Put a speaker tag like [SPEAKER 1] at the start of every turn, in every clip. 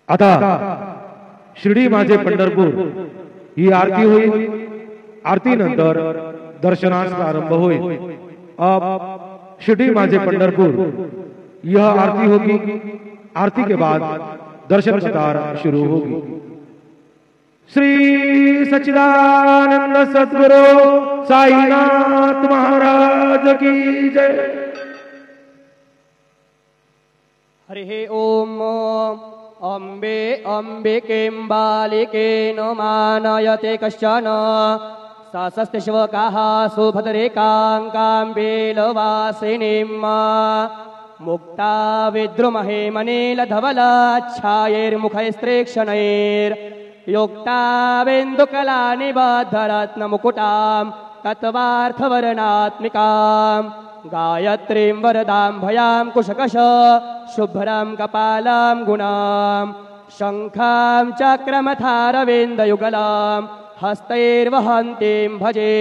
[SPEAKER 1] आता शिर्डी माझे पंढरपूर ही आरती होईल। आरती नंतर दर्शनास प्रारंभ होईल। अब शिर्डी माझे पंढरपुर यह आरती होगी। आरती के बाद दर्शन कतार शुरू होगी। श्री सच्चिदानंद सद्गुरु साईनाथ महाराज की जय।
[SPEAKER 2] हरि ओम। अम्बे अम्बिकें बालिकेन मानयते कश्चन सासस्ते शिवकाः सुभद्रेकां बेलवासिनीं मुक्ता विद्रुमहे मनीलधवलाच्छायैर्मुखैस्त्रेक्षणैर्युक्ता बिन्दुकलानिबद्धरत्नमुकुटां तत्त्वार्थवर्णात्मिकां गायत्रीं वरदां भयां कुशकश शुभ्रं कपालं गुणां शङ्खां चक्रमथारविन्दयुगलां हस्तैर्वहन्तीं भजे।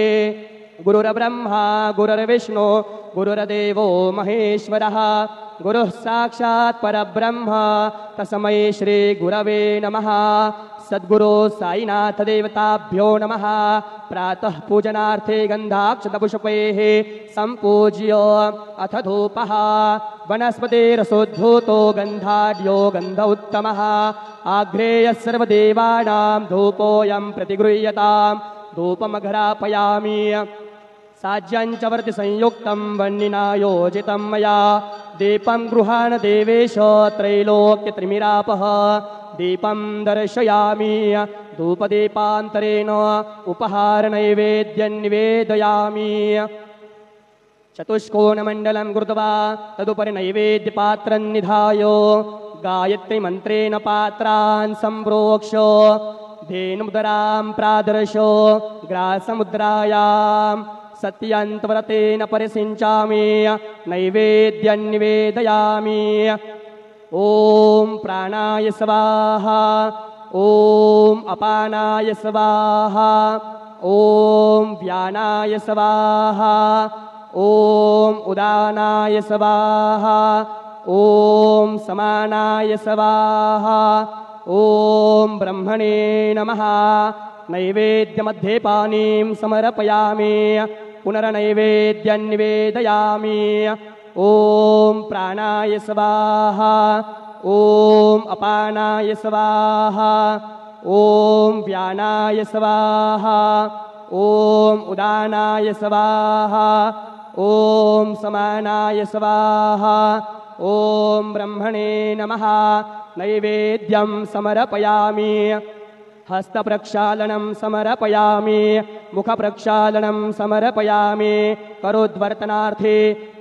[SPEAKER 2] गुरुर्ब्रह्मा गुरुर्विष्णु गुरुर्देवो महेश्वरः गुरुः साक्षात् परब्रह्म तस्मै श्री गुरवे नमः। सद्गुरु साईनाथ देवताभ्यो नमः। प्रातः पूजनार्थे गन्धाक्षतपुष्पैः सम्पूज्य अथ धूपः वनस्पतिरसोद्धूतो गन्धाढ्यो गन्ध उत्तमः आघ्रेयः सर्वदेवानां धूपोऽयं प्रतिगृह्यतां धूपमघरापयामि। साज्यञ्च वर्ति संयुक्तं वह्निना योजितं मया दीपं गृहाण देवेश त्रैलोक्यत्रिमिरापः दीपं दर्शयामि धूपदीपान्तरेण उपहारनैवेद्यं निवेदयामि। चतुष्कोणमण्डलं कृत्वा तदुपरि नैवेद्यपात्रं निधाय गायत्रीमन्त्रेण पात्रान् सम्प्रोक्ष धेनुमुदरां प्रादर्श ग्रासमुद्रायां सत्यन्तव्रतेन परिसिञ्चामि नैवेद्यं निवेदयामि। ॐ प्राणाय स्वाहा ॐ अपानाय स्वाहा ॐ व्यानाय स्वाहा ॐ उदानाय स्वाहा ॐ समानाय स्वाहा ॐ ब्रह्मणे नमः। नैवेद्यमध्ये पानीं समर्पयामि पुनर्नैवेद्यं निवेदयामि। ॐ प्राणाय स्वाहा ॐ अपानाय स्वाहा ॐ व्यानाय स्वाहा ॐ उदानाय स्वाहा ॐ समानाय स्वाहा ॐ ब्रह्मणे नमः। नैवेद्यं समर्पयामि हस्तप्रक्षालनं समर्पयामि मुखप्रक्षालनं समर्पयामि करोद्वर्तनार्थे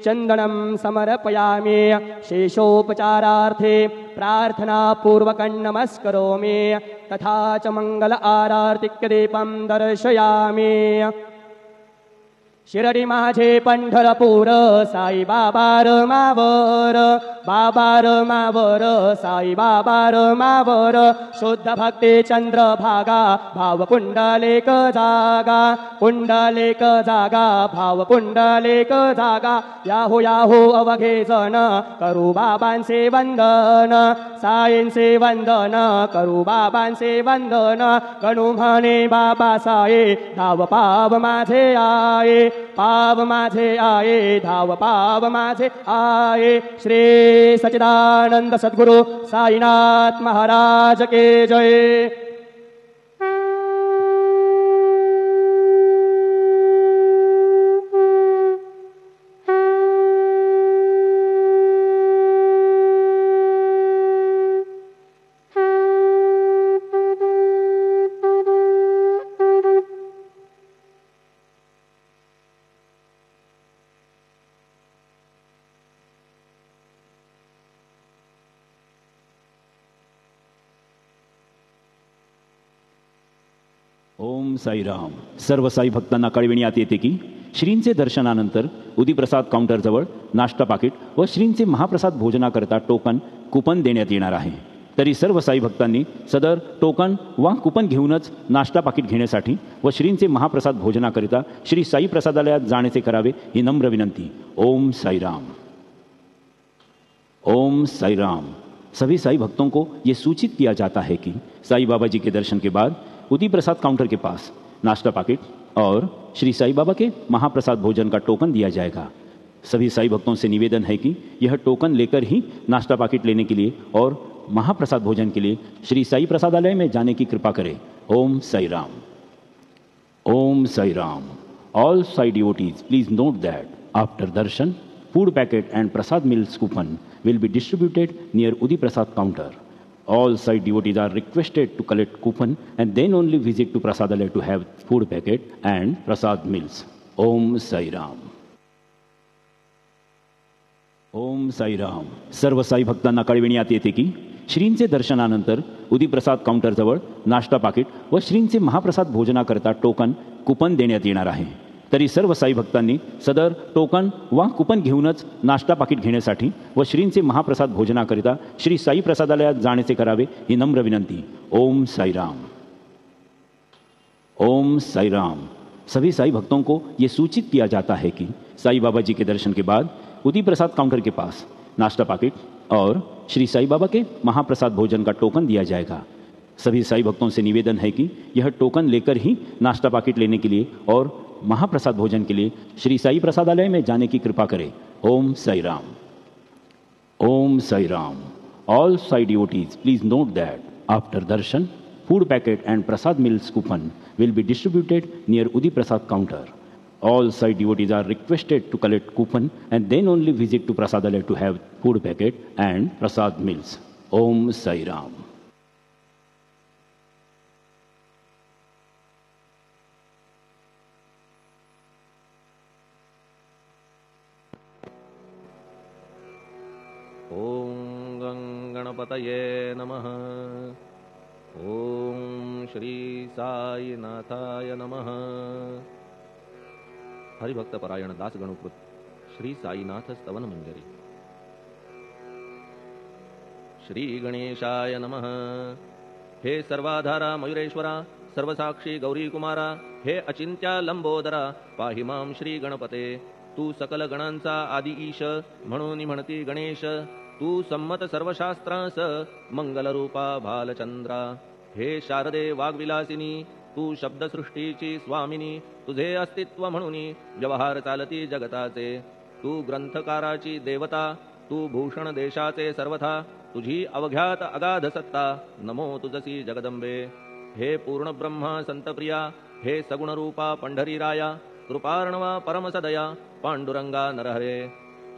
[SPEAKER 2] चन्दनं समर्पयामि शेषोपचारार्थे प्रार्थनापूर्वकं नमस्करोमि तथा च मङ्गल आरार्तिक्यदीपं दर्शयामि। शिर्डी माझे पंढरपूर साई बाबा मावर बाबा मावर साई बाबा मावर शुद्ध भक्ती चंद्रभागा भाव पुंडलेक जागा पुंडलेक जागा भाव पुंडलेक जागा याहू याहू अवघे जन करू बाबांचे वंदन साईंचे वंदन करू बाबांचे वंदन गणू म्हणे बाबा साई धाव पाव माझे आये पाव माझे आये धाव पाव माझे आये। श्री सच्चिदानंद सद्गुरु साईनाथ महाराज के जय।
[SPEAKER 3] ओम साईराम। सर्व साई भक्तांना कळविण्यात येते की श्रींचे दर्शनानंतर उदीप्रसाद काउंटरजवळ नाश्ता पाकिट व श्रींचे महाप्रसाद भोजनाकरता टोकन कुपन देण्यात येणार आहे। तरी सर्व साई भक्तांनी सदर टोकन वा कुपन घेऊनच नाश्ता पाकिट घेण्यासाठी व श्रींचे महाप्रसाद भोजनाकरिता श्री साई प्रसादालयात जाण्याचे करावे ही नम्र विनंती। ओम साईराम। ओम साईराम। सभी साई भक्तों को ये सूचित किया जाता है कि साई बाबा जी के दर्शन के बाद उदी प्रसाद काउंटर के पास नाश्ता पैकेट और श्री साई बाबा के महाप्रसाद भोजन का टोकन दिया जाएगा। सभी साई भक्तों से निवेदन है कि यह टोकन लेकर ही नाश्ता पैकेट लेने के लिए और महाप्रसाद भोजन के लिए श्री साई प्रसादालय में जाने की कृपा करें। Om Sai Ram. Om Sai Ram. All Sai devotees, please note that after darshan, food packet and prasad meals coupon will be distributed near Udi Prasad counter. All Sai devotees are requested to collect coupon and then only visit to Prasadalaya to have food packet and prasad meals. Om Sai Ram. ओम साई राम। सर्व साई भक्तांना कळविण्यात येते की श्रींचे दर्शनानंतर उदी प्रसाद काउंटरजवळ नाश्ता पाकिट व श्रींचे महाप्रसाद भोजनाकरता टोकन कुपन देण्यात येणार आहे। तरी सर्व साई भक्तांनी सदर टोकन वा कुपन घेऊनच नाश्ता पाकिट घेण्यासाठी व श्रींचे महाप्रसाद भोजनाकरिता श्री साई प्रसादालयात जाण्याचे करावे ही नम्र विनंती। ओम साई राम। ओम साई राम। सभी साई भक्तों को ये सूचित किया जाता है कि साई बाबा जी के दर्शन के बाद उदी प्रसाद काउंटर के पास नाश्ता पैकेट और श्री साई बाबा के महाप्रसाद भोजन का टोकन दिया जाएगा। सभी साई भक्तों से निवेदन है कि यह टोकन लेकर ही नाश्ता पैकेट लेने के लिए और महाप्रसाद भोजन के लिए श्री साई प्रसादालय में जाने की कृपा करें। Om Sai Ram. Om Sai Ram. All Sai devotees, please note that after darshan, food packet and prasad meals coupon will be distributed near Udi Prasad counter. All Sai devotees are requested to collect coupon and then only visit to Prasadalaya to have food packet and prasad meals. Om Sai Ram.
[SPEAKER 4] ओम गंगणपतये नमः। ओम श्री साई नाथाय नमः। हरिभक्तपरायण दासगणुकृत श्री साईनाथ स्तवन मंजरी। श्री गणेशाय नमः। हे सर्वाधारा मयुरेश्वरा, सर्वसाक्षी गौरी कुमारा, हे अचिंत्या लंबोदरा, पाहि मां श्री गणपते। तू सकल गणांचा आदि ईश, म्हणून म्हणती गणेश। तू संमत सर्वशास्त्रांस, मंगलरूपा भालचंद्रा। हे शारदे वाग्विलासिनी, तू शब्दसृष्टीची स्वामिनी। तुझे अस्तित्व म्हणून व्यवहार चालती जगताचे। तू ग्रंथकाराची देवता, तू भूषण देशाचे सर्वथा। तुझी अवघ्यात अगाध सत्ता, नमो तुझसी जगदंबे। हे पूर्ण ब्रह्मा संतप्रिया, हे सगुण रूपा पंढरीराया। कृपार्णवा परमसदया, पांडुरंगा नरहरे।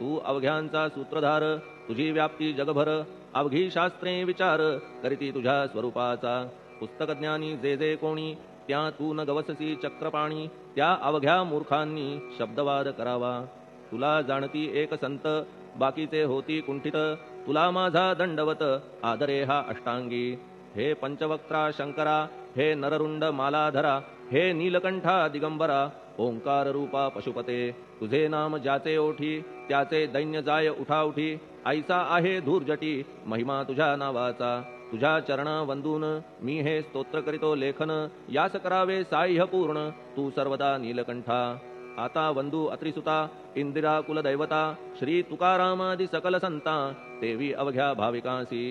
[SPEAKER 4] तू अवघ्यांचा सूत्रधार, तुझी व्याप्ती जगभर। अवघी शास्त्रे विचार, करीती तुझ्या स्वरूपाचा। पुस्तकज्ञानी जे जे कोणी, त्या तू न गवससी चक्रपाणी। त्या अवघ्या मूर्खांनी शब्दवाद करावा। तुला जाणती एक संत, बाकीचे होती कुंठित। तुला माझा दंडवत, आदरे हा अष्टांगी। हे पंचवक्त्रा शंकरा, हे नररुंड मालाधरा। हे नीलकंठा दिगंबरा, ओंकार रूपा पशुपते। तुझे नाम ज्याचे ओठी, त्याचे दैन्य जाय उठाउठी। ऐसा आहे धूर्जटी, महिमा तुझ्या नावाचा। तुझ्या चरणा वंदून मी हे स्तोत्र करीतो लेखन। यास करावे साह्य पूर्ण, तू सर्वदा नीलकंठा। आता वंदू अत्रिसुता, इंदिरा कुलदैवता। श्री तुकारामादि सकल संता, देवी अवघ्या भाविकांसी।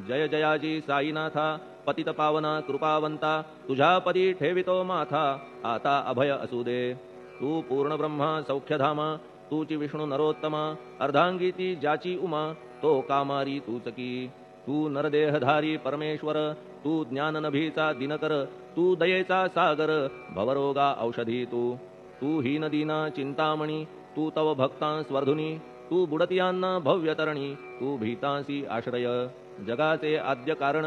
[SPEAKER 4] जय जयाजी साईनाथा, पतित पावना कृपावंता। तुझ्या पदी ठेवितो माथा, आता अभय असू दे। तू पूर्ण ब्रह्मा सौख्यधामा, तूची विष्णू नरोत्तमा। अर्धांगी ती ज्याची उमा, तो कामारी तूच की। तू नरदेहधारी परमेश्वर, तू ज्ञाननभीचा दिनकर। तू दयेचा सागर, भवरोगा औषधी तू। तू हीन दीना चिंतामणी, तू तव भक्तां स्वर्धुनी। तू बुडतियांना भव्यतरणी, तू भीतांसी आश्रय। जगाचे आद्य कारण,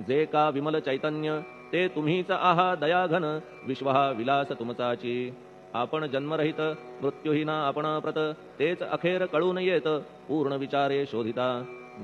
[SPEAKER 4] जे का विमल चैतन्य। ते तुम्हीच आहा दयाघन, विश्वहा विलास तुमचाची। आपण जन्मरहित, मृत्यूहीना आपण प्रत। तेच अखेर कळून येत, पूर्ण विचारे शोधिता।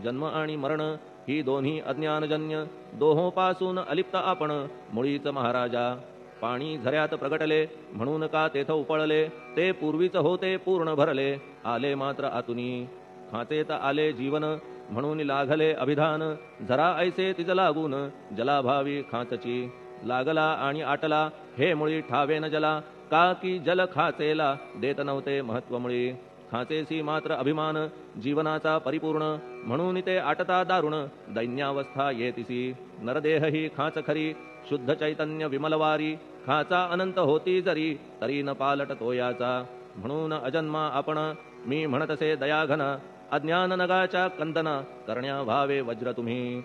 [SPEAKER 4] जन्म आणि मरण ही दोन्ही अज्ञानजन्य। दोहोपासून अलिप्त आपण, मुळीच महाराजा। पाणी झऱ्यात प्रगटले, म्हणून का तेथ उपळले। ते पूर्वीच होते पूर्ण भरले, आले मात्र आतुनी। खाचेत आले जीवन, म्हणून लागले अभिधान। झरा ऐसे तिज लागून, जलाभावी खाचची। लागला आणि आटला, हे मुळी ठावे न जला। का की जल खाचेला, देत नव्हते महत्व मुळी। खाचेसी मात्र अभिमान जीवनाचा परिपूर्ण म्हणून ते आटता दारुण दैन्यावस्था येतिसी नरदेह ही खाच खरी शुद्ध चैतन्य विमलवारी खाचा अनंत होती जरी तरी न पालट तोयाचा म्हणून अजन्मा आपण मी म्हणतसे दयाघन अज्ञान नगाच्या कंदना करण्या व्हावे वज्र तुम्ही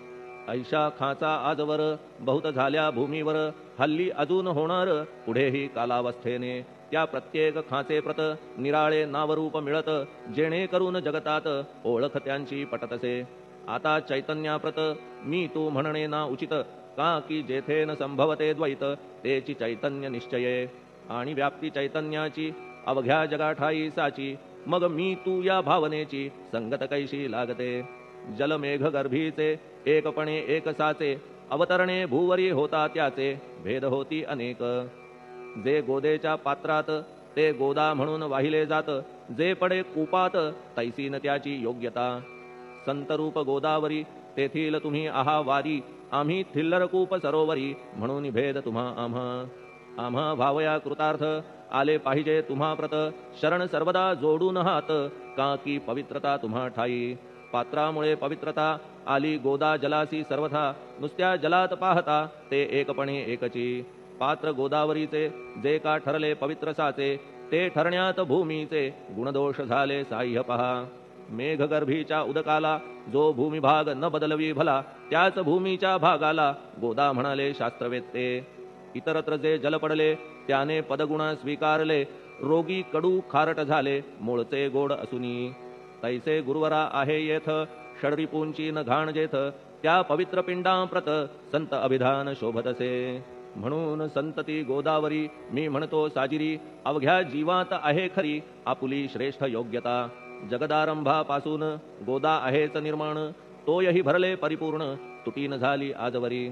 [SPEAKER 4] ऐशा खाचा आजवर बहुत झाल्या भूमीवर हल्ली अजून होणार पुढेही कालावस्थेने त्या प्रत्येक खाचे प्रत निराळे नावरूप मिळत जेणे करून जगतात ओळख त्यांची पटतसे आता चैतन्याप्रत मी तू म्हणणे ना उचित का की जेथे न संभवते द्वैत तेची चैतन्य निश्चये आणि व्याप्ती चैतन्याची अवघ्या जगाठाई साची मग मी तू या भावनेची संगत कैशी लागते जलमेघ गर्भीचे एकपणे एक साचे अवतरणे भूवरी होता त्याचे भेद होती अनेक जे गोदेच्या पात्रात ते गोदा म्हणून वाहिले जात जे पडे कूपात तैसीन त्याची योग्यता संतरूप गोदावरी तेथील तुम्ही आहा वारी आम्ही थिल्लरकूप सरोवरी म्हणून भेद तुम्हा आम्हा भावया कृतार्थ आले पाहिजे तुम्हा प्रत शरण सर्वदा जोडून हात का की पवित्रता तुम्हा ठाई पात्रामुळे पवित्रता आली गोदा जलासी सर्वथा नुसत्या जलात पाहता ते एकपणे एकची पात्र गोदावरीचे जे का ठरले पवित्र साचे ते ठरण्यात भूमीचे गुणदोष झाले साह्य पहा मेघगर्भीच्या उदकाला जो भूमिभाग न बदलवी भला त्याच भूमीच्या भागाला गोदा म्हणाले शास्त्रवेत्ते इतरत्र जे जल पडले त्याने पदगुण स्वीकारले रोगी कडू खारट झाले मूळचे गोड असुनी तैसे गुरुवरा आहे येथ षडरिपूंची न घाण जेथ त्या पवित्र पिंडाप्रत संत अभिधान शोभतसे म्हणून संतती गोदावरी मी म्हणतो साजिरी अवघ्या जीवात आहे खरी आपुली श्रेष्ठ योग्यता जगदारंभापासून गोदा आहेच निर्माण तोयही भरले परिपूर्ण तुटीन झाली आजवरी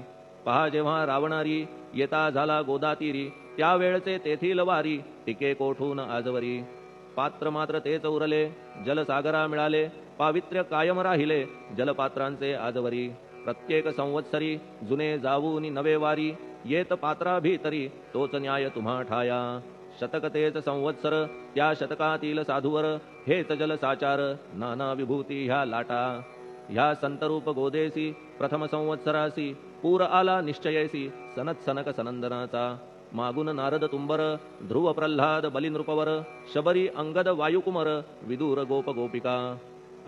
[SPEAKER 4] पहा जेव्हा रावणारी येता झाला गोदातीरी त्यावेळचे तेथील वारी टिके कोठून आजवरी पात्र मात्र तेच उरले जलसागरा मिळाले पावित्र्य कायम राहिले जलपात्रांचे आजवरी प्रत्येक संवत्सरी जुने जावून नवे वारी येत पात्रा भीतरी तोच न्याय तुम्हा ठाया शतक तेच संवत्सर त्या शतकातील साधूवर हेच जल साचार नाना विभूती ह्या लाटा ह्या संतरूप गोदेसी प्रथम संवत्सरासी पूर आला निश्चयेसी सनत सनक सनंदनाचा मागून नारद तुंबर ध्रुव प्रल्हाद बलिनृपवर शबरी अंगद वायुकुमर विदूर गोप गोपिका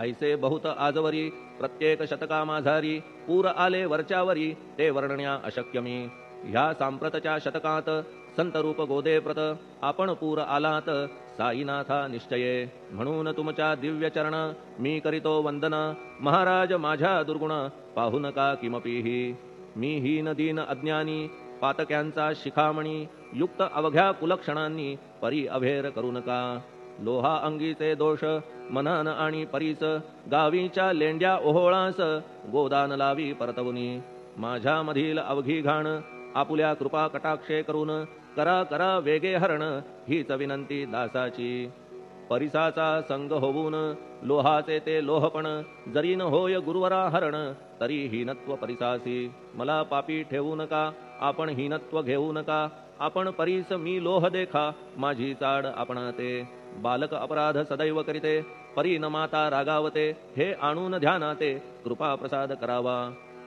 [SPEAKER 4] ऐसे बहुत आजवरी प्रत्येक शतका माझारी पूर आले वरच्यावरी ते वर्णण्या अशक्यमी ह्या सांप्रतच्या शतकात संतरूप गोदे प्रत आपण पूर आलात साईनाथा निश्चये म्हणून तुमच्या दिव्य चरण मी करीतो वंदन महाराज माझ्या दुर्गुण पाहू नका किमपीही मी हीन दीन अज्ञानी पातक्यांचा शिखामणी युक्त अवघ्या कुलक्षणांनी परी अभेर करू नका लोहा अंगीचे दोष मनन आणि परीस गावीच्या लेंड्या ओहोळास गोदान लावी परतवुनी माझ्या मधील अवघी घाण आपुल्या कृपा कटाक्षे करून करा करा वेगे हरण हीच विनंती दासाची परिसाचा संग होऊन लोहाचे ते लोहपण जरी न होय गुरुवरा हरण तरी हीनत्व परिसासी मला पापी ठेवू नका आपण हीनत्व घेऊ नका आपण परीस मी लोह देखा माझी चाड आपणाते बालक अपराध सदैव करीते परी न माता रागावते हे आणून ध्यानाते कृपा प्रसाद करावा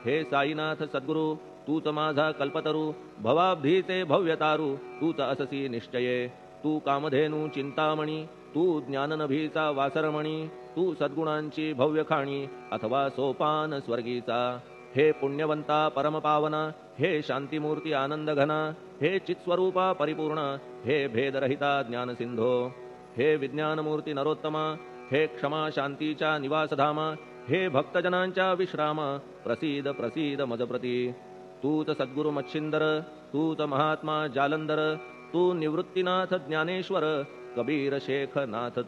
[SPEAKER 4] हे साईनाथ सद्गुरु तूच माझा कल्पतरू भवाब्धीचे भव्यतारू तूच अससी निश्चये तू कामधेनू चिंतामणी तू ज्ञाननभीचा वासरमणी तू सद्गुणांची भव्य खाणी अथवा सोपान स्वर्गीचा हे पुण्यवंता परमपावना हे शांतिमूर्ती आनंदघना हे चित्स्वरूपा परिपूर्ण हे भेदरहिता ज्ञानसिंधो हे विज्ञानमूर्ती नरोत्तमा हे क्षमा शांतीच्या निवासधामा हे भक्तजनांच्या विश्राम प्रसीद प्रसीद मजप्रती तूच सद्गुरु मच्छिंदर तूच महात्मा जालंधर तू निवृत्तीनाथ ज्ञानेश्वर कबीर शेख नाथ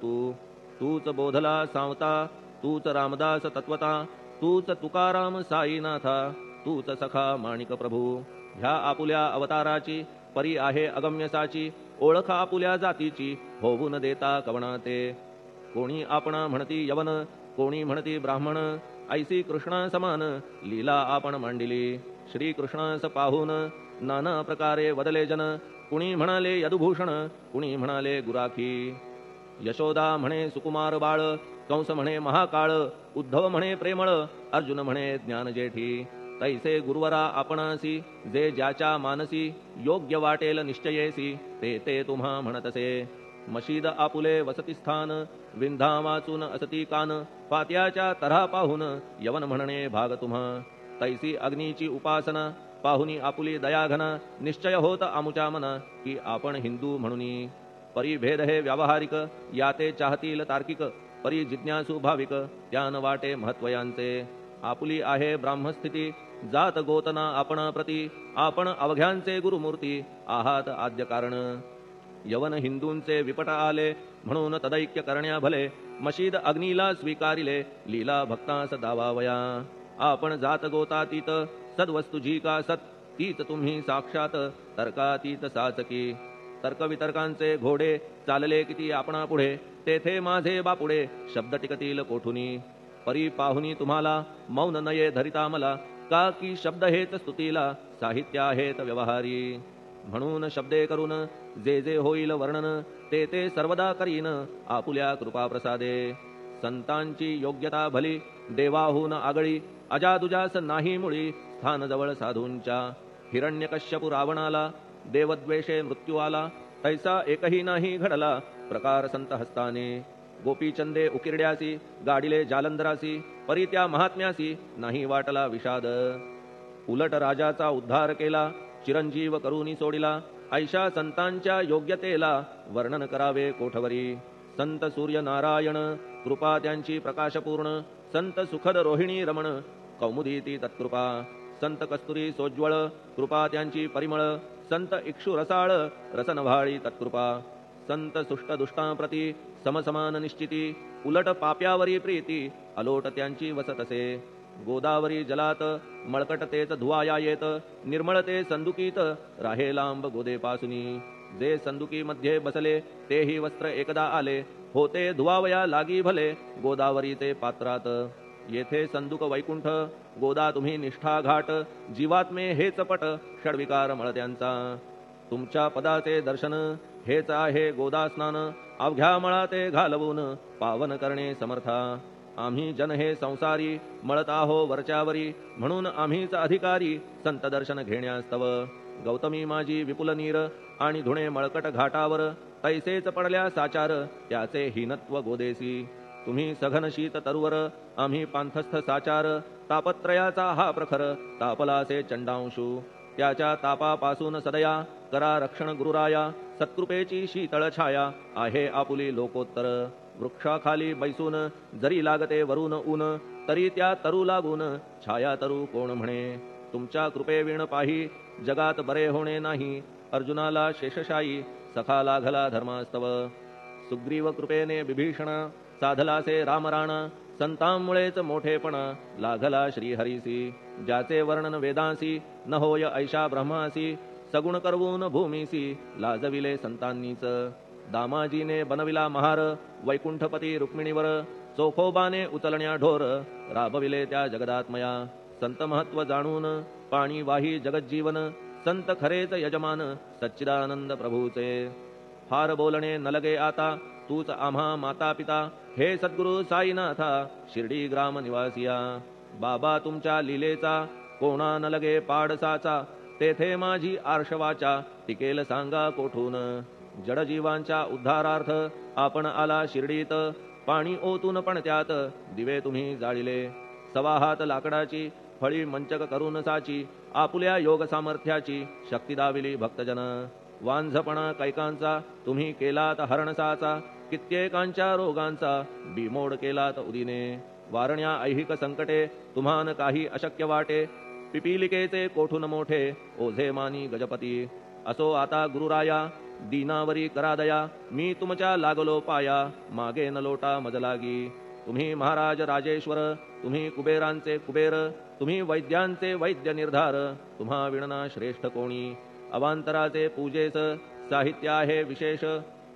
[SPEAKER 4] तूच बोधला सांवता तूच रामदास तत्वता तूच तुकाराम साईनाथा तूच सखा माणिक प्रभू ह्या आपुल्या अवताराची परी आहे अगम्यसाची ओळख आपुल्या जातीची होऊ न देता कवणाते कोणी आपणा म्हणती यवन कोणी म्हणती ब्राह्मण ऐसी कृष्णा समान लीला आपण मांडिली श्री कृष्णास पाहून नाना प्रकारे वदले जन कुणी म्हणाले यदुभूषण कुणी म्हणाले गुराखी यशोदा म्हणे सुकुमार बाळ, कंस म्हणे महाकाळ, उद्धव म्हणे प्रेमळ, अर्जुन म्हणे ज्ञान जेठी. तैसे गुरुवरा आपणासी, जे ज्याच्या मानसी, योग्य वाटेल निश्चयेसी, ते ते तुम्हा म्हणतसे. मशीद आपुले वसतिस्थान, विंधा वाचून असती कान, पात्याच्या तऱ्हा पाहून यवन म्हणणे भाग तुम्हा. तैसी अग्नीची उपासना, पाहुनी आपुली दयाघना, निश्चय होत आमुच्या मना, की आपण हिंदू म्हणूनी. परी भेद हे व्यावहारिक, याते चाहतील तार्किक, परी जिज्ञासू भाविक, त्यान वाटे महत्वयांचे. आपुली आहे ब्राह्मस्थिती, जात गोतना आपण प्रती, आपण अवघ्यांचे गुरुमूर्ती, आहात आद्य कारण. यवन हिंदूंचे विपट आले, म्हणून तदैक्य करण्या भले, मशीद अग्नीला स्वीकारिले, लीला भक्तास दावावया. आपण जात गोतातीत, सद्वस्तू जी का सत, तीच तुम्ही साक्षात, तर्कातीत साचकी. तर्कवितर्कांचे घोडे, चालले किती आपणा पुढे, तेथे माझे बापुडे, शब्द टिकतील कोठुनी. परी पाहुनी तुम्हाला, मौन नये धरिता मला, का की शब्द हेच स्तुतीला, साहित्य आहेत व्यवहारी. म्हणून शब्दे करून जे जे होईल वर्णन, ते ते सर्वदा करीन आपुल्या कृपाप्रसादे. संतांची योग्यता भली, देवाहून आगळी, अजादुजास नाही मुळी, स्थान जवळ साधूंच्या. हिरण्यकश्यपू रावणाला, देवद्वेषे मृत्यू आला, तैसा एकही नाही घडला, प्रकार संत हस्ताने. गोपीचंदे उकिरड्यासी, गाडिले जालंधरासी, परी त्या महात्म्यासी नाही वाटला विषाद. उलट राजाचा उद्धार केला, चिरंजीव करूनी सोडिला, ऐशा संतांच्या योग्यतेला वर्णन करावे कोठवरी. संत सूर्य नारायण, कृपा त्यांची प्रकाशपूर्ण, संत सुखद रोहिणी रमण, कौमुदी ती तत्कृपा. संत कस्तुरी सोज्वळ, कृपा त्यांची परिमळ, संत इक्षु रसाळ, रसनव्हाळी तत्कृपा. संत सुष्ट दुष्टांप्रती, समसमान निश्चिती, उलट पाप्यावरी प्रीती, अलोट त्यांची वसतसे. गोदावरी जलात, मळकट तेच धुवाया येत, निर्मळ ते संदुकीत, राहे लांब गोदेपासुनी. जे संदुकीमध्ये बसले, तेही वस्त्र एकदा आले, होते धुवावया लागी भले, गोदावरीचे पात्रात. येथे संदुक वैकुंठ, गोदा तुम्ही निष्ठा घाट, जीवात्मे हेच पट, षडविकार मळत्यांचा. तुमच्या पदाचे दर्शन, हेच आहे गोदा स्नान, अवघ्या मळा ते घालवून, पावन करणे समर्था. आम्ही जन हे संसारी, मळत आहो वरच्यावरी, म्हणून आम्हीच अधिकारी, संत दर्शन घेण्यास्तव. गौतमी माझी विपुल नीर, आणि धुणे मळकट घाटावर, तैसेच पडल्या साचार, त्याचे हीनत्व गोदेसी. तुम्ही सघन शीत तरुवर, आम्ही पांथस्थ साचार, तापत्रयाचा हा प्रखर, तापलासे चंडांशू. त्याच्या तापापासून सदया, करा रक्षण गुरुराया, सत्कृपेची शीतळ छाया, आहे आपुली लोकोत्तर. वृक्षाखाली बैसून, जरी लागते वरून ऊन, तरी त्या तरू लागून, छाया तरू कोण म्हणे. तुमच्या कृपेविण पाही, जगात बरे होणे नाही, अर्जुनाला शेषशायी, सखा लागला धर्मास्तव. सुग्रीव कृपेने विभीषणा, साधलासे रामराणा, संतांमुळेच मोठेपणा, लागला श्रीहरीसी. ज्याचे वर्णन वेदांसी, न होय ऐशा ब्रह्मासी, सगुण करवून भूमीसी, लाजविले संतांनीच. दामाजीने बनविला महार, वैकुंठपती रुक्मिणीवर, चोखोबाने उचलण्या ढोर, राबविले त्या जगदात्मया. संत महत्व जाणून, पाणी वाही जगज्जीवन, संत खरेच यजमान, सच्चिदानंद प्रभूचे. फार बोलणे न लगे आता, तूच आम्हा माता पिता, हे सद्गुरु साईनाथा, शिर्डी ग्राम निवासिया. बाबा तुमच्या लीलेचा, कोणा न लगे पाडसाचा, तेथे माझी आर्षवाचा, टिकेल सांगा कोठून. जडजीवांच्या उद्धारार्थ, आपण आला शिर्डीत, पाणी ओतून पण त्यात, दिवे तुम्ही जाळिले. सवा हात लाकडाची, फळी मंचक करून साची, आपुल्या योग सामर्थ्याची, शक्ती दाविली भक्तजन. वांझपणा कैकांचा, तुम्ही केलात हरणसाचा, कित्येकांच्या रोगांचा, बिमोड केलात उदिने. वारण्या ऐहिक संकटे, तुम्हान काही अशक्य वाटे, पिपीलिकेचे कोठून मोठे, ओझे मानी गजपती. असो आता गुरुराया, दीनावरी करादया, मी तुमच्या लागलो पाया, मागे न लोटा मजलागी. तुम्ही महाराज राजेश्वर, तुम्ही कुबेरांचे कुबेर, तुम्ही वैद्यांचे वैद्य निर्धार, तुम्हा विणना श्रेष्ठ कोणी. अवांतराचे पूजेस, साहित्य आहे विशेष,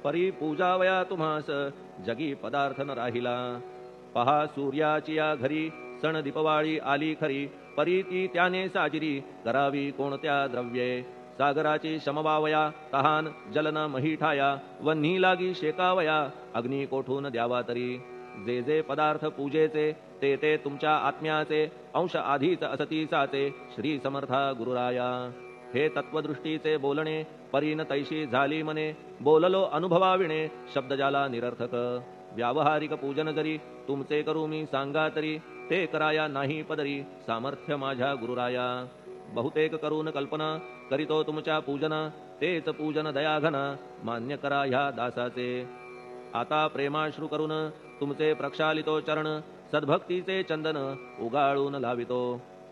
[SPEAKER 4] परी पूजावया तुम्हास, जगी पदार्थ न राहिला. पहा सूर्याची या घरी, सण दीपवाळी आली खरी, परी ती त्याने साजिरी, करावी कोणत्या द्रव्ये. सागराची शमवावया तहान जलन महीठाया वन्ही लागी शेकावया अग्नी कोठून द्यावा तरी जे जे पदार्थ पूजेचे ते ते तुमच्या आत्म्याचे अंश आधीच असतीसाचे श्री समर्था गुरुराया हे तत्वदृष्टीचे बोलणे परीन तैशी झाली मने बोललो अनुभवाविणे शब्द जाला निरर्थक व्यावहारिक पूजन जरी तुमचे करू मी सांगा तरी ते कराया नाही पदरी सामर्थ्य माझ्या गुरुराया बहुतेक करून कल्पना करीतो तुमच्या पूजना तेच पूजन दयाघन मान्य करा ह्या दासाचे आता प्रेमाश्रू करून तुमचे प्रक्षालितो चरण सद्भक्तीचे चंदन उगाळून लावितो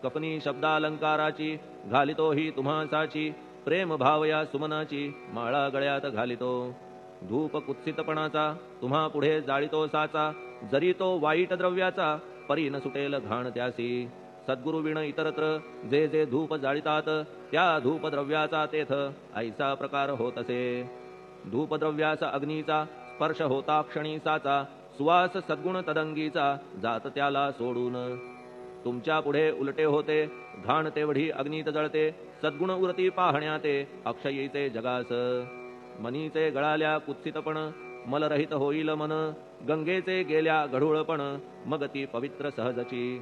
[SPEAKER 4] कपनी शब्दालंकाराची घालितो ही तुम्हासाची प्रेम भावया सुमनाची माळा गळ्यात घालितो धूप कुत्सितपणाचा तुम्हा पुढे जाळितो साचा जरी तो वाईट द्रव्याचा परी न सुटेल घाण त्यासी सद्गुरु विण इतरत्र जे जे धूप जाळितात त्या धूप द्रव्याचा तेथ ऐसा प्रकार होत असे धूपद्रव्याचा अग्नीचा स्पर्श होता क्षणी साचा सुवास सद्गुण तदंगीचा जात त्याला सोडून तुमच्या पुढे उलटे होते घाण तेवढी अग्नीत जळते सद्गुण उरती पाहण्या ते अक्षयीचे जगास मनीचे गळाल्या कुत्सितपण मलरहित होईल मन गंगेचे गेल्या गढूळपण मग ती पवित्र सहजची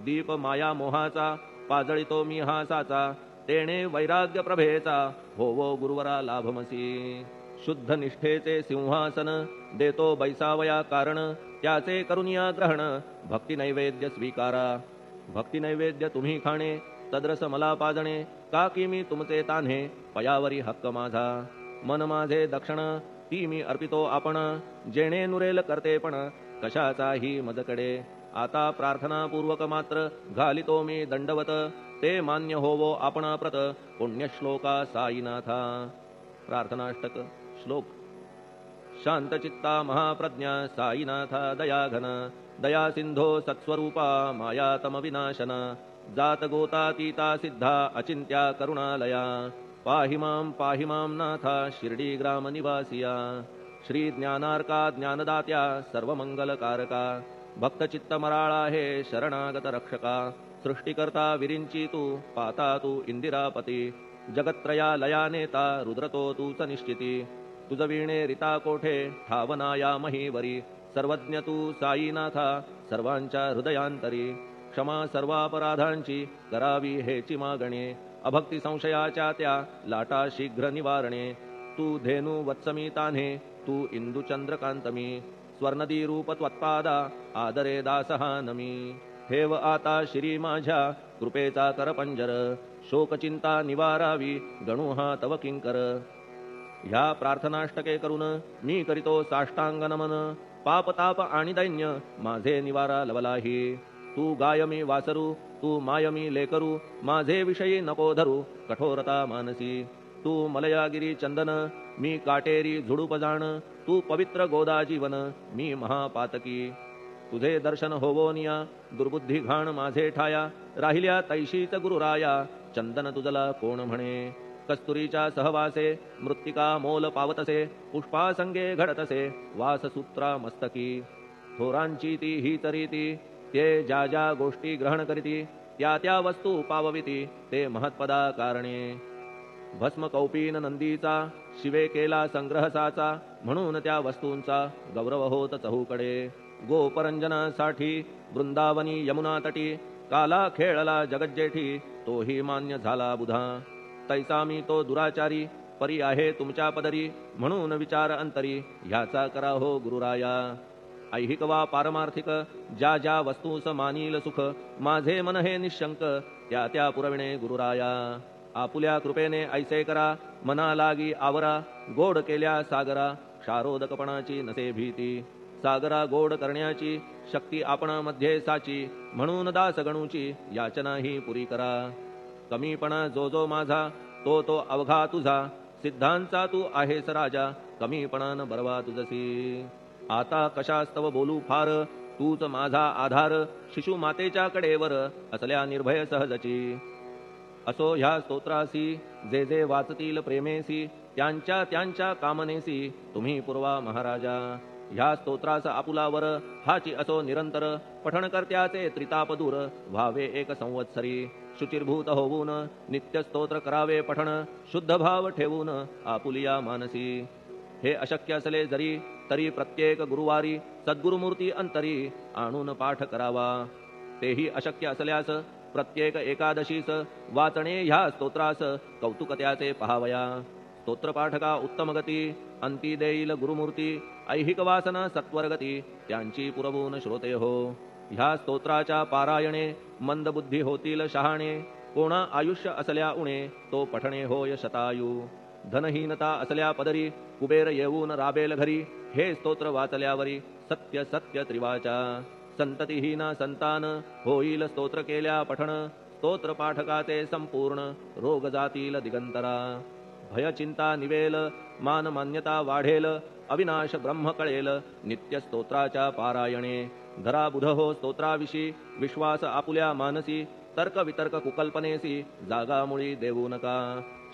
[SPEAKER 4] दीप माया मोहाचा पाजळितो मी हा साचा तेणे वैराग्य प्रभेचा होवो गुरुवरा लाभमसी शुद्ध निष्ठेचे सिंहासन देतो बैसावया कारण त्याचे करुनिया ग्रहण भक्ती नैवेद्य स्वीकारा भक्ती नैवेद्य तुम्ही खाणे तद्रस मला पाजणे का की मी तुमचे तान्हे पयावरी हक्क माझा मन माझे दक्षिण ती मी अर्पितो आपण जेणे नुरेल करते पण कशाचाही मजकडे आता प्रार्थनापूर्वक मात्र घालितो मी दंडवत ते मान्य होवो आपण प्रत पुण्यश्लोका साईनाथा प्रार्थनाष्टक श्लोक शांतचित्ता महाप्रज्ञा साईनाथा दयाघन दया सिंधो सत्स्वरूपा मायातम विनाशन जात गोतातीता सिद्धा अचिंत्या करुणालया पाहि मां नाथा शिर्डी ग्राम निवासिया श्री ज्ञानार्का ज्ञानदात्या सर्वमंगलकारका भक्तचित्त मराळा हे शरणागत रक्षका सृष्टिकर्ता विरिंची तू पाता तू इंदिरापती जगत्त्रया लया नेता रुद्रतो तूच निश्चिती तुझ वीणे रिता कोठे ठावनाया महीवरी सर्वज्ञ तू साईनाथा सर्वांच्या हृदयांतरी क्षमा सर्वापराधांची करावी हेची मागणे अभक्ती संशयाच्या त्या लाटा शीघ्र निवारणे तू धेनू वत्समी तान्हे तू इंदू चंद्रकांतमी स्वर्णदी रूप त्वत्पादा आदरे दासहा नमी ठेव आता श्री माझ्या कृपेचा करपंजर शोकचिंता निवारावी गणू हा तव किंकर ह्या प्रार्थनाष्टके करून मी करीतो साष्टांग नमन पापताप आणि दैन्य माझे निवारा लवलाही तू गायमी वासरू तू मायमी लेकरू माझे विषयी नको धरू कठोरता मानसी तू मलयागिरी चंदन मी काटेरी झुडूप जाण तू पवित्र गोदा जीवन मी महापातकी तुझे दर्शन होवोनिया दुर्बुद्धी घाण माझे ठाया राहिल्या तैशीच गुरुराया चंदन तुझला कोण म्हणे कस्तुरीच्या सहवासे मृत्तिका मोल पावतसे पुष्पासंगे घडतसे वाससूत्रा मस्तकी थोरांची ती ही तरीती ते ज्या ज्या गोष्टी ग्रहण करीती त्या त्या वस्तू पावविती ते महत्पदा कारणे भस्म कौपीन नंदीचा शिवे केला संग्रहसाचा म्हणून त्या वस्तूंचा गौरव होत चहूकडे गोपरंजनासाठी वृंदावनी यमुना तटी काला खेळला जगज्जेठी तोही मान्य झाला बुधा तैसा मी तो दुराचारी परी आहे तुमच्या पदरी म्हणून विचार अंतरी ह्याचा करा हो गुरुराया ऐहिक वा पारमार्थिक ज्या ज्या वस्तूस मानील सुख माझे मन हे निशंक त्या त्या पुरविणे गुरुराया आपुल्या कृपेने ऐसे करा मना लागी आवरा गोड केल्या सागरा क्षारोदकपणाची नसे भीती सागरा गोड करण्याची शक्ती आपणामध्ये साची म्हणून दास गणूची याचना ही पुरी करा कमीपणा जो जो माझा तो तो अवघा तुझा सिद्धांचा तू आहेस राजा कमीपणान बरवा तुझसी आता कशास्तव बोलू फार तूच माझा आधार शिशु मातेच्या कडेवर असल्या निर्भय सहजची असो ह्या स्तोत्रासी जे जे वाचतील प्रेमेसी त्यांच्या त्यांच्या कामनेसी तुम्ही पुरवा महाराजा ह्या स्तोत्रास आपुलावर हाची असो निरंतर पठण करत्याचे त्रिताप दूर व्हावे एक संवत्सरी शुचिर्भूत होऊन नित्य स्तोत्र करावे पठण शुद्ध भाव ठेवून आपुलिया मानसी हे अशक्य असले जरी तरी प्रत्येक गुरुवारी सद्गुरुमूर्ती अंतरी आणून पाठ करावा तेही अशक्य असल्यास प्रत्येक एकादशीस वाचणे ह्या स्तोत्रास कौतुक त्याचे पहावया स्तोत्रपाठका उत्तम गती अंती देईल गुरुमूर्ती ऐहिक वासना सत्वरगती त्यांची पुरवून श्रोते हो ह्या स्तोत्राच्या पारायणे मंदबुद्धी होतील शहाणे कोणा आयुष्य असल्या उणे तो पठणे होय शतायू धनहीनता असल्या पदरी कुबेर येऊन राबेल घरी हे स्तोत्र वाचल्यावरी सत्य सत्य त्रिवाचा संततिहीना संतान होईल स्तोत्र केल्या पठण स्तोत्र पाठकाचे संपूर्ण रोग जातील दिगंतरा भय चिंता निवेल मान मान्यता वाढेल अविनाश ब्रह्म कळेल नित्य स्तोत्राच्या पारायणे धरा बुध हो स्तोत्राविषयी विश्वास आपुल्या मानसी तर्क वितर्क कुकल्पनेसी जागा मुळी देऊ नका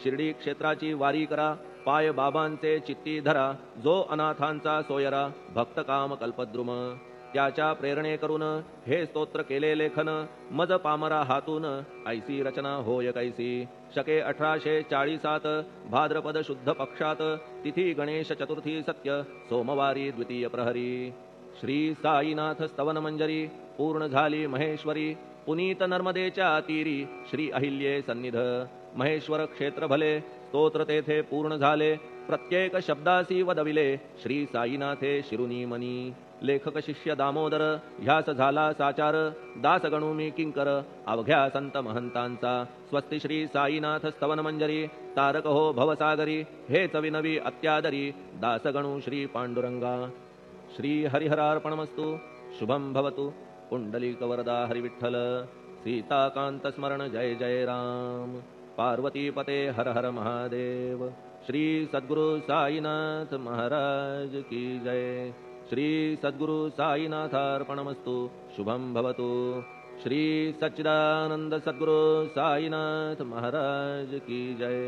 [SPEAKER 4] शिर्डी क्षेत्राची वारी करा पाय बाबांचे चित्ती धरा जो अनाथांचा सोयरा भक्त काम कल्पद्रुम त्याच्या प्रेरणे करून हे स्तोत्र केले लेखन मज पामरा हातून ऐसी रचना होय कैसी शके 1840 भाद्रपद शुद्ध पक्षात तिथी गणेश चतुर्थी सत्य सोमवारी द्वितीय प्रहरी श्री साईनाथ स्तवन मंजरी पूर्ण झाली महेश्वरी पुनीत नर्मदेच्या तीरी श्री अहिल्ये सन्निध महेश्वर क्षेत्र भले स्तोत्र तेथे पूर्ण झाले प्रत्येक शब्दासी वदविले श्री साईनाथे शिरुनी मनी लेखक शिष्य दामोदर ह्यास झाला साचार दास गणू मी किंकर अवघ्या संत महंतांचा स्वस्ति श्री साईनाथ स्तवन मंजरी तारक हो भवसागरी हेच विनवी अत्यादरी दास गणू श्री पांडुरंगा श्री हरिहरार्पणमस्तु शुभम भवतु पुंडलिक वरदा हरिविठ्ठल सीताकांत स्मरण जय जय राम पार्वती पते हर हर महादेव श्री सद्गुरु साईनाथ महाराज की जय श्री सद्गुरु साईनाथार्पणमस्तु शुभम भवतु श्री सच्चिदानंद सद्गुरु साईनाथ महाराज की जय।